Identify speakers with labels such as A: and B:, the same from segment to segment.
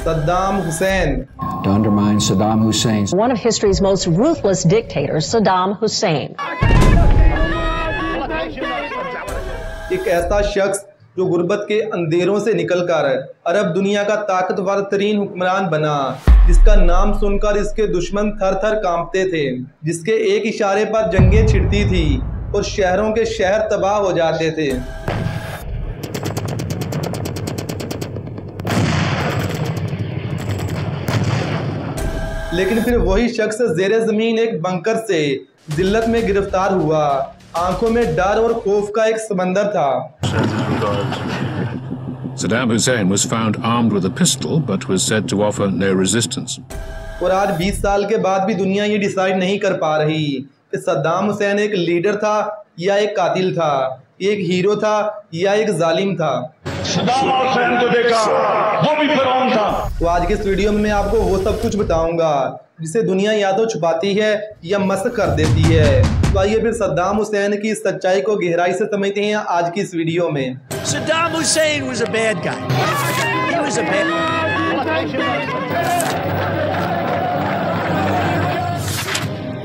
A: Saddam Hussein.
B: To undermine Saddam Hussein.
C: One of history's most ruthless dictators, Saddam Hussein.
A: एक ऐसा शख्स जो गुर्बत के अंधेरों से निकलकर अरब दुनिया का ताकतवर तरीन हुक्मरान बना, जिसका नाम सुनकर इसके दुश्मन थर थर कांपते थे, जिसके एक इशारे पर जंगें छिड़ती थी और शहरों के शहर तबाह हो जाते थे। लेकिन फिर वही शख्स ज़ेरे ज़मीन एक बंकर से जिल्लत में गिरफ्तार हुआ। आंखों में डर और खौफ का एक समंदर था।
D: Saddam Hussein was found armed with a pistol but was said to offer no resistance.
A: और आज 20 साल के बाद भी दुनिया ये डिसाइड नहीं कर पा रही कि सद्दाम हुसैन एक लीडर था या एक कातिल था, एक हीरो था या एक जालिम था।
E: सद्दाम हुसैन को देखा, वो भी फिरौन था।
A: तो आज के इस वीडियो में मैं आपको वो सब कुछ बताऊंगा जिसे दुनिया या तो छुपाती है या मस्ख कर देती है। तो आइए फिर सद्दाम हुसैन की सच्चाई को गहराई से समझते हैं आज की इस वीडियो में।
F: Saddam Hussein was a bad guy. He was a bad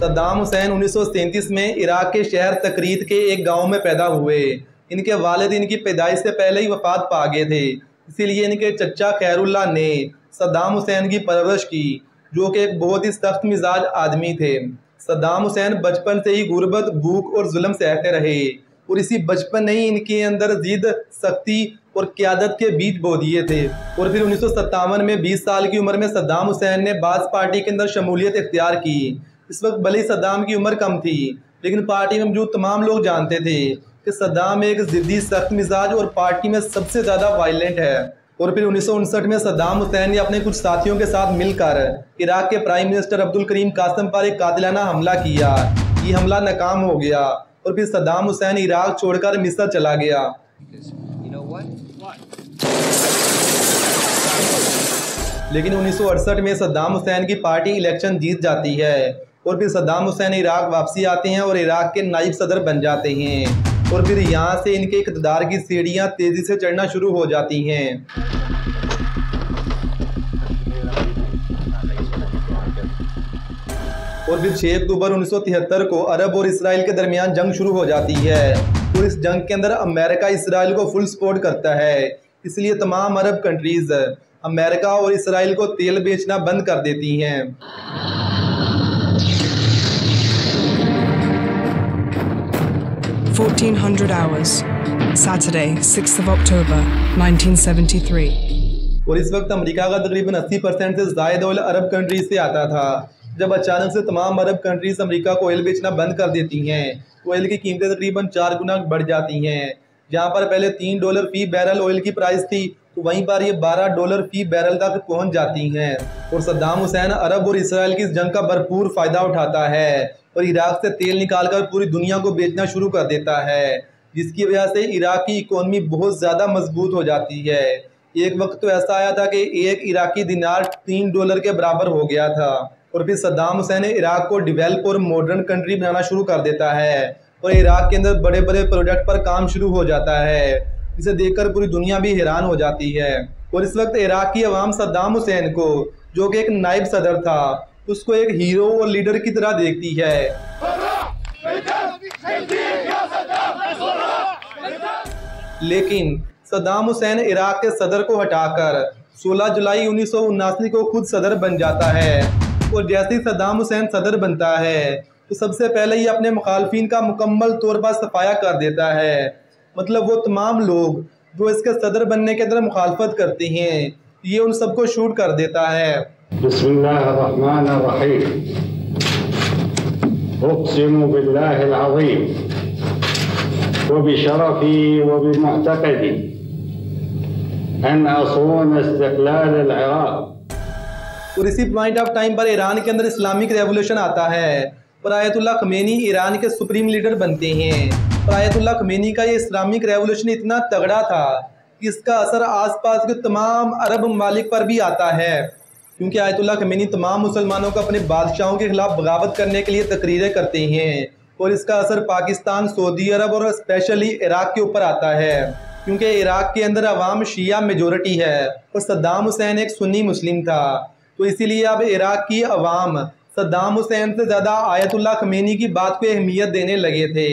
A: Saddam Hussain 1937 में इराक के शहर तकरीत के एक गांव में पैदा हुए। इनके वालिद इनकी पैदाइश से पहले ही वफात पा गए थे, इसीलिए इनके चचा खैरुल्लाह ने सद्दाम हुसैन की परवरिश की, जो कि एक बहुत ही सख्त मिजाज आदमी थे। सद्दाम हुसैन बचपन से ही गुर्बत, भूख और जुल्म सहते रहे और इसी बचपन ने ही इनके अंदर जिद, सख्ती और क़यादत के बीज बो दिए थे। और फिर 1957 में 20 साल की उम्र में सद्दाम हुसैन ने बास पार्टी के अंदर शमूलियत इख्तियार की। इस वक्त भले ही सद्दाम की उम्र कम थी, लेकिन पार्टी में मौजूद तमाम लोग जानते थे कि सद्दाम एक ज़िद्दी, सख्त मिजाज और पार्टी में सबसे ज़्यादा वायलेंट है। और फिर 1959 में सद्दाम हुसैन ने अपने कुछ साथियों के साथ मिलकर इराक के प्राइम मिनिस्टर अब्दुल करीम कासिम पर एक कातिलाना हमला किया। ये हमला नाकाम हो गया और फिर सद्दाम हुसैन इराक छोड़कर मिस्र चला गया। लेकिन 1968 में सद्दाम हुसैन की पार्टी इलेक्शन जीत जाती है और फिर सद्दाम हुसैन इराक वापसी आते हैं और इराक के नायब सदर बन जाते हैं। और फिर यहाँ से इनके इक़्तिदार की सीढ़ियाँ तेज़ी से चढ़ना शुरू हो जाती हैं। और फिर 6 अक्टूबर 1973 को अरब और इसराइल के दरमियान जंग शुरू हो जाती है और इस जंग के अंदर अमेरिका इसराइल को फुल सपोर्ट करता है। इसलिए तमाम अरब कंट्रीज़ अमेरिका और इसराइल को तेल बेचना बंद कर देती हैं।
G: 1400 hours, Saturday, 6th of October, 1973.
A: और इस वक्त अमेरिका का तकरीबन 80% से ज़ायद ऑयल अरब कंट्रीज से आता था। जब अचानक से तमाम अरब कंट्रीज अमेरिका को ऑयल बेचना बंद कर देती हैं, ऑयल की कीमतें तकरीबन 4 गुना बढ़ जाती हैं। जहाँ पर पहले $3 फी बैरल ऑयल की प्राइस थी, तो वहीं पर ये $12 फी बैरल तक पहुँच जाती हैं। और सद्दाम हुसैन अरब और इसराइल की इस जंग का भरपूर फ़ायदा उठाता है और इराक से तेल निकालकर पूरी दुनिया को बेचना शुरू कर देता है, जिसकी वजह से इराक की इकोनॉमी बहुत ज़्यादा मजबूत हो जाती है। एक वक्त तो ऐसा आया था कि एक इराकी दिनार $3 के बराबर हो गया था। और फिर सद्दाम हुसैन इराक को डेवलप और मॉडर्न कंट्री बनाना शुरू कर देता है और इराक के अंदर बड़े बड़े प्रोजेक्ट पर काम शुरू हो जाता है, जिसे देखकर पूरी दुनिया भी हैरान हो जाती है। और इस वक्त इराक की अवाम सद्दाम हुसैन को, जो कि एक नायब सदर था, उसको एक हीरो और लीडर की तरह देखती है। लेकिन सद्दाम हुसैन इराक के सदर को हटाकर 16 जुलाई 1979 को खुद सदर बन जाता है। और जैसे ही सद्दाम हुसैन सदर बनता है तो सबसे पहले ही अपने मुखालफिन का मुकम्मल तौर पर सफाया कर देता है। मतलब वो तमाम लोग जो इसके सदर बनने के अंदर मुखालफत करते हैं, ये उन सबको शूट कर देता है।
H: बिस्मिल्लाहिर्रहमानिर्रहीम। उक़सिमु बिल्लाहिल अज़ीम व बिशरफ़ी व बिमुअतक़दी अन असून इस्तिक़लाल अल-इराक़।
A: और इसी पॉइंट ऑफ टाइम पर ईरान के अंदर इस्लामिक रेवोल्यूशन आता है और आयतुल्लाह खमेनी ईरान के सुप्रीम लीडर बनते हैं। और आयतुल्लाह खमेनी का ये इस्लामिक रेवोल्यूशन इतना तगड़ा था कि इसका असर आसपास के तमाम अरब ममालिक पर भी आता है, क्योंकि आयतुल्लाह खमेनी तमाम मुसलमानों को अपने बादशाहों के खिलाफ बगावत करने के लिए तकरीरें करते हैं और इसका असर पाकिस्तान, सऊदी अरब और स्पेशली इराक के ऊपर आता है, क्योंकि इराक के अंदर अवाम शिया मेजोरिटी है और सद्दाम हुसैन एक सुन्नी मुस्लिम था। तो इसीलिए अब इराक की अवाम सद्दाम हुसैन से ज़्यादा आयतुल्लाह खमीनी की बात को अहमियत देने लगे थे।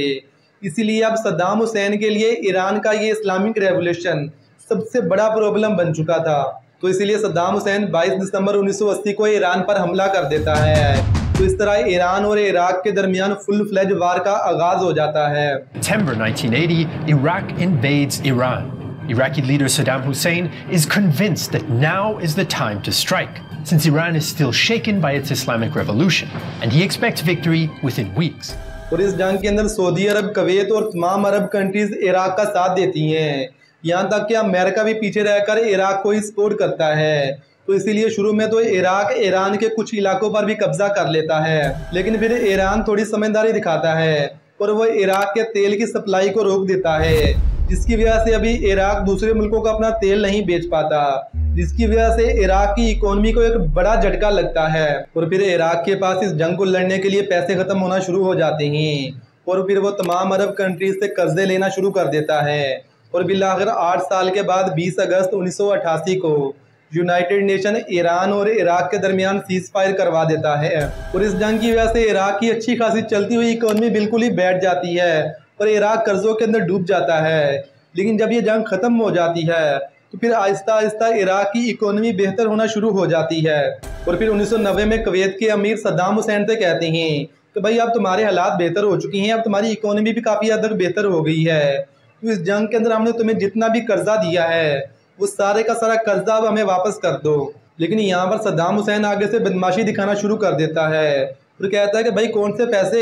A: इसीलिए अब सद्दाम हुसैन के लिए ईरान का ये इस्लामिक रेवोल्यूशन सबसे बड़ा प्रॉब्लम बन चुका था। तो इसीलिए सद्दाम हुसैन 22 दिसंबर 1980 को ईरान पर हमला कर देता है। तो इस तरह ईरान और इराक के दरमियान फुल फ्लेज वार का आगाज हो जाता है।
I: September 1980, Iraq invades Iran. Iraqi leader Saddam Hussein is convinced that now is the time to strike, since Iran is still shaken by its Islamic revolution, and he expects victory within weeks.
A: और इस जंग के अंदर Saudi अरब, Kuwait और तमाम अरब countries Iraq का साथ देती हैं। यहाँ तक कि अमेरिका भी पीछे रहकर इराक को ही सपोर्ट करता है। तो इसीलिए शुरू में तो इराक ईरान के कुछ इलाकों पर भी कब्जा कर लेता है, लेकिन फिर ईरान थोड़ी समझदारी दिखाता है और वो इराक के तेल की सप्लाई को रोक देता है, जिसकी वजह से अभी इराक दूसरे मुल्कों को अपना तेल नहीं बेच पाता, जिसकी वजह से इराक की इकोनॉमी को एक बड़ा झटका लगता है। और फिर इराक के पास इस जंग को लड़ने के लिए पैसे खत्म होना शुरू हो जाते हैं और फिर वो तमाम अरब कंट्रीज से कर्जे लेना शुरू कर देता है। और बिलाखिर 8 साल के बाद 20 अगस्त 1988 को यूनाइटेड नेशन ईरान और इराक के दरमियान सीज फायर करवा देता है। और इस जंग की वजह से इराक की अच्छी खासी चलती हुई इकोनॉमी बिल्कुल ही बैठ जाती है और इराक कर्जों के अंदर डूब जाता है। लेकिन जब ये जंग ख़त्म हो जाती है तो फिर आहिस्ता आहिस्ता इराक की इकोनॉमी बेहतर होना शुरू हो जाती है। और फिर 1990 में कुवैत के अमीर सद्दाम हुसैन से कहते हैं कि भाई अब तुम्हारे हालात बेहतर हो चुकी हैं, अब तुम्हारी इकोनॉमी भी काफ़ी हद तक बेहतर हो गई है, तो इस जंग के अंदर हमने तुम्हें जितना भी कर्जा दिया है वो सारे का सारा कर्जा अब हमें वापस कर दो। लेकिन यहाँ पर सद्दाम हुसैन आगे से बदमाशी दिखाना शुरू कर देता है और कहता है कि भाई कौन से पैसे,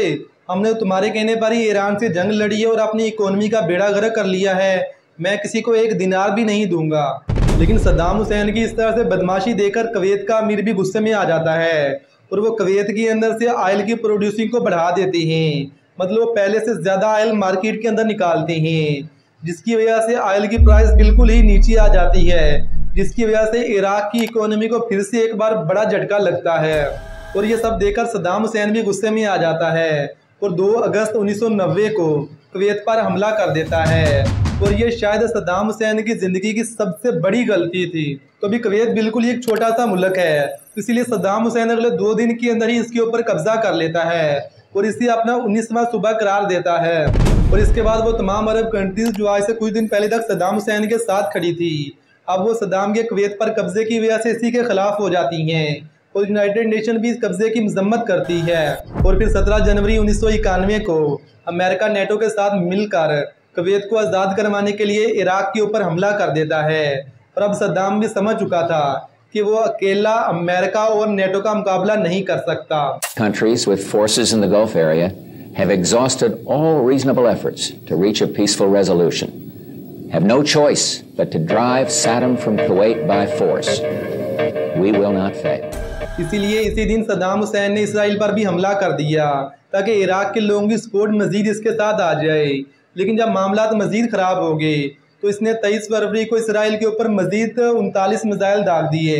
A: हमने तुम्हारे कहने पर ही ईरान से जंग लड़ी है और अपनी इकोनॉमी का बेड़ा गर्क कर लिया है, मैं किसी को एक दिनार भी नहीं दूंगा। लेकिन सद्दाम हुसैन की इस तरह से बदमाशी देखकर कुवैत का अमीर भी गुस्से में आ जाता है और वो कुवैत के अंदर से ऑयल की प्रोड्यूसिंग को बढ़ा देते हैं, मतलब वो पहले से ज़्यादा ऑयल मार्केट के अंदर निकालते हैं, जिसकी वजह से ऑयल की प्राइस बिल्कुल ही नीचे आ जाती है, जिसकी वजह से इराक की इकोनॉमी को फिर से एक बार बड़ा झटका लगता है। और ये सब देखकर सद्दाम हुसैन भी गुस्से में आ जाता है और 2 अगस्त 1990 को कुवैत पर हमला कर देता है। और ये शायद सद्दाम हुसैन की ज़िंदगी की सबसे बड़ी गलती थी। तो अभी कुवैत बिल्कुल ही एक छोटा सा मुल्क है, इसीलिए सद्दाम हुसैन अगले 2 दिन के अंदर ही इसके ऊपर कब्जा कर लेता है और इसे अपना 19वां सूबा करार देता है। और इसके बाद वो तमाम अरब कंट्रीज जो आज से कुछ दिन पहले तक सद्दाम हुसैन के साथ खड़ी थी, अब वो सद्दाम के कुवैत पर कब्जे की वजह से इसी के खिलाफ हो जाती हैं और यूनाइटेड नेशन भी इस कब्जे की मजम्मत करती है। और फिर 17 जनवरी 1991 को अमेरिका नेटो के साथ मिलकर कुवैत को आज़ाद करवाने के लिए इराक के ऊपर हमला कर देता है। और अब सद्दाम भी समझ चुका था कि वो अकेला अमेरिका और नेटो का मुकाबला नहीं कर सकता।
B: Countries with forces in the Gulf area have exhausted all reasonable efforts to reach a peaceful resolution, have no choice but to drive Saddam from Kuwait by force. We will not fail.
A: इसीलिए इसी दिन सद्दाम हुसैन ने Israel पर भी हमला कर दिया ताकि इराक के लोगों की सपोर्ट मजीद इसके साथ आ जाए। लेकिन जब मामला मजीद ख़राब हो गए तो इसने 23 फरवरी को इसराइल के ऊपर मजीद 39 मिसाइल दाग दिए।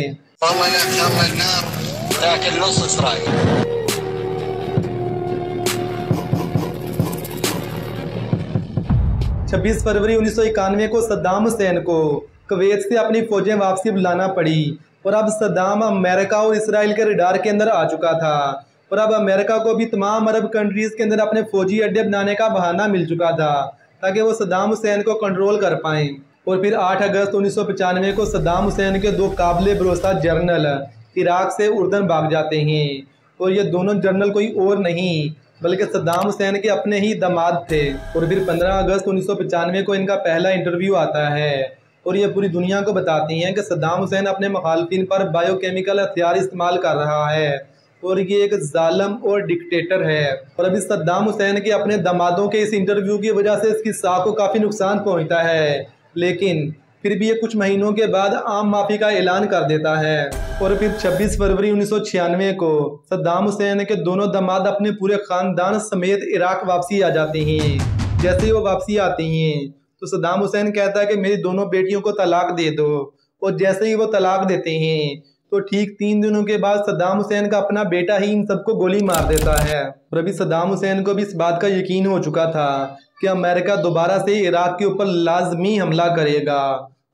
A: 26 फरवरी 1991 को सद्दाम हुसैन को कुवैत से अपनी फौजें वापसी बुलाना पड़ी और अब सद्दाम अमेरिका और इसराइल के रडार के अंदर आ चुका था और अब अमेरिका को भी तमाम अरब कंट्रीज़ के अंदर अपने फौजी अड्डे बनाने का बहाना मिल चुका था ताकि वो सद्दाम हुसैन को कंट्रोल कर पाएँ। और फिर 8 अगस्त 1995 को सद्दाम हुसैन के 2 काबिल भरोसा जर्नल इराक से उर्दन भाग जाते हैं और ये दोनों जर्नल कोई और नहीं बल्कि सद्दाम हुसैन के अपने ही दामाद थे। और फिर 15 अगस्त 1995 को इनका पहला इंटरव्यू आता है और ये पूरी दुनिया को बताती हैं कि सद्दाम हुसैन अपने मुखालफिन पर बायोकेमिकल हथियार इस्तेमाल कर रहा है और ये एक जालिम और डिक्टेटर है। और अभी सद्दाम हुसैन के अपने दामादों के इस इंटरव्यू की वजह से इसकी साख को काफ़ी नुकसान पहुंचता है, लेकिन फिर भी ये कुछ महीनों के बाद आम माफ़ी का ऐलान कर देता है। और फिर 26 फरवरी 1996 को सद्दाम हुसैन के दोनों दामाद अपने पूरे ख़ानदान समेत इराक वापसी आ जाते हैं। जैसे ही वो वापसी आते हैं तो सद्दाम हुसैन कहता है कि मेरी दोनों बेटियों को तलाक दे दो और जैसे ही वो तलाक देते हैं तो ठीक 3 दिनों के बाद सद्दाम हुसैन का अपना बेटा ही इन सबको गोली मार देता है। और अभी सद्दाम हुसैन को भी इस बात का यकीन हो चुका था कि अमेरिका दोबारा से इराक के ऊपर लाजमी हमला करेगा,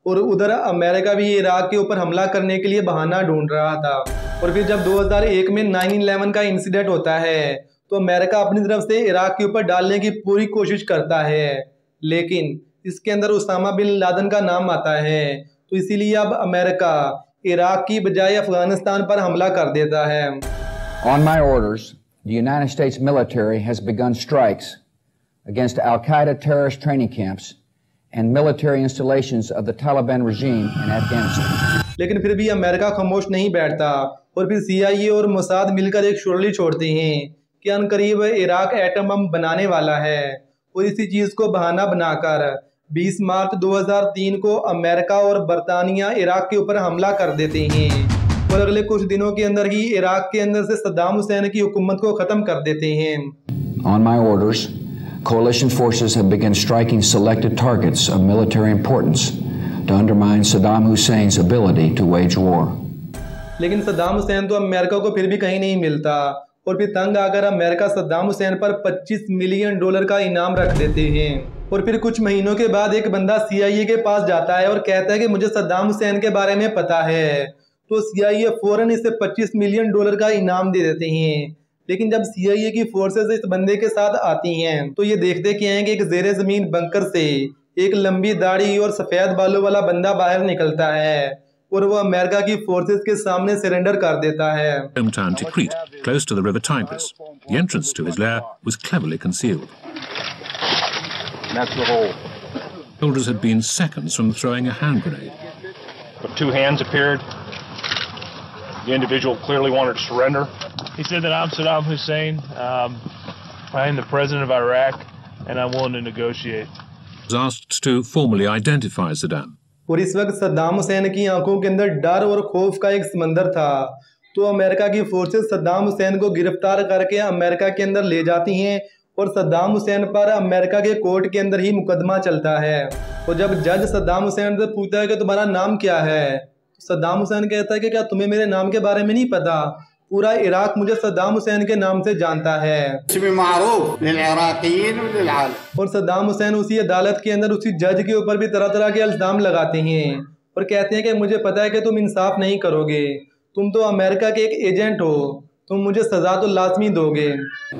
A: और उधर अमेरिका भी इराक के ऊपर हमला करने के लिए बहाना ढूंढ रहा था। और फिर जब 2001 में 9/11 का इंसिडेंट होता है तो अमेरिका अपनी तरफ से इराक के ऊपर डालने की पूरी कोशिश करता है, लेकिन इसके अंदर उसामा बिन लादेन का नाम आता है, तो इसीलिए अब अमेरिका इराक की बजाय अफगानिस्तान पर हमला कर देता है।
B: On my orders, the United States military has begun strikes against Al-Qaeda terrorist training camps and military installations of the Taliban regime in Afghanistan.
A: लेकिन फिर भी अमेरिका खामोश नहीं बैठता और फिर CIA और मोसाद मिलकर एक शुरली छोड़ते हैं कि अनकरीब इराक एटम बम बनाने वाला है, और इसी चीज़ को बहाना बनाकर 20 मार्च 2003 को अमेरिका और बरतानिया इराक के ऊपर हमला कर देते हैं, और अगले कुछ दिनों के अंदर ही इराक के अंदर से सद्दाम हुसैन की हुकूमत को ख़त्म कर देते हैं।
B: On my orders, coalition forces have begun striking selected targets of military importance to undermine Saddam Hussein's ability to wage war.
A: लेकिन सद्दाम हुसैन तो अमेरिका को फिर भी कहीं नहीं मिलता, और फिर तंग आकर अमेरिका सद्दाम हुसैन पर $25 मिलियन का इनाम रख देते हैं। और फिर कुछ महीनों के बाद एक बंदा CIA के पास जाता है और कहता है कि मुझे सद्दाम हुसैन के बारे में पता है, तो CIA फौरन इसे $25 मिलियन का इनाम दे देते हैं। लेकिन जब CIA की फोर्सेस इस बंदे के साथ आती हैं तो ये देखते क्या हैं कि एक जेरे ज़मीन बंकर से एक लंबी दाढ़ी और सफ़ेद बालों वाला बंदा बाहर निकलता है, और वो अमेरिका की फोर्सेस के सामने सरेंडर कर देता है।
D: Hometown Tikrit, close to the river Tigris. The entrance to his lair was cleverly concealed.
E: That's the hole.
D: Soldiers had been seconds from throwing a hand grenade.
E: But 2 hands appeared. The individual clearly wanted to surrender.
J: He said that I'm Saddam Hussein. I am the president of Iraq, and I'm willing to negotiate.
D: He was asked to formally identify Saddam.
A: और इस वक्त सद्दाम हुसैन की आंखों के अंदर डर और खौफ का एक समंदर था, तो अमेरिका की फोर्सेस सद्दाम हुसैन को गिरफ्तार करके अमेरिका के अंदर ले जाती हैं, और सद्दाम हुसैन पर अमेरिका के कोर्ट के अंदर ही मुकदमा चलता है। और जब जज सद्दाम हुसैन से पूछता है कि तुम्हारा नाम क्या है, तो सद्दाम हुसैन कहता है कि क्या तुम्हें मेरे नाम के बारे में नहीं पता, पूरा इराक मुझे सद्दाम हुसैन के नाम से जानता है। और सद्दाम हुसैन उसी अदालत के अंदर उसी जज के ऊपर भी तरह तरह के इल्ज़ाम लगाते हैं और कहते हैं कि मुझे पता है कि तुम इंसाफ नहीं करोगे, तुम तो अमेरिका के एक एजेंट हो, तुम मुझे सजा तो लाजमी दोगे।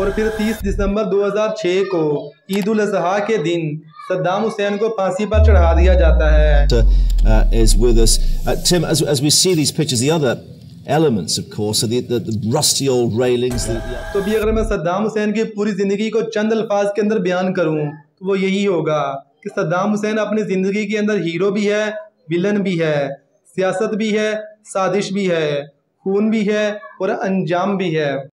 A: और फिर 30 दिसंबर 2006 को ईद उल अज़हा के दिन सद्दाम हुसैन को फांसी पर चढ़ा दिया जाता है।
K: Is with us. Tim, as we see these pictures, the other elements, of course, are the rusty old railings.
A: तो भी अगर मैं सद्दाम हुसैन की पूरी ज़िंदगी को चंद अल्फाज के अंदर बयान करूं तो वो यही होगा कि सद्दाम हुसैन अपनी ज़िंदगी के अंदर हीरो भी है, विलन भी है, सियासत भी है, साजिश भी है, खून भी है और अंजाम भी है।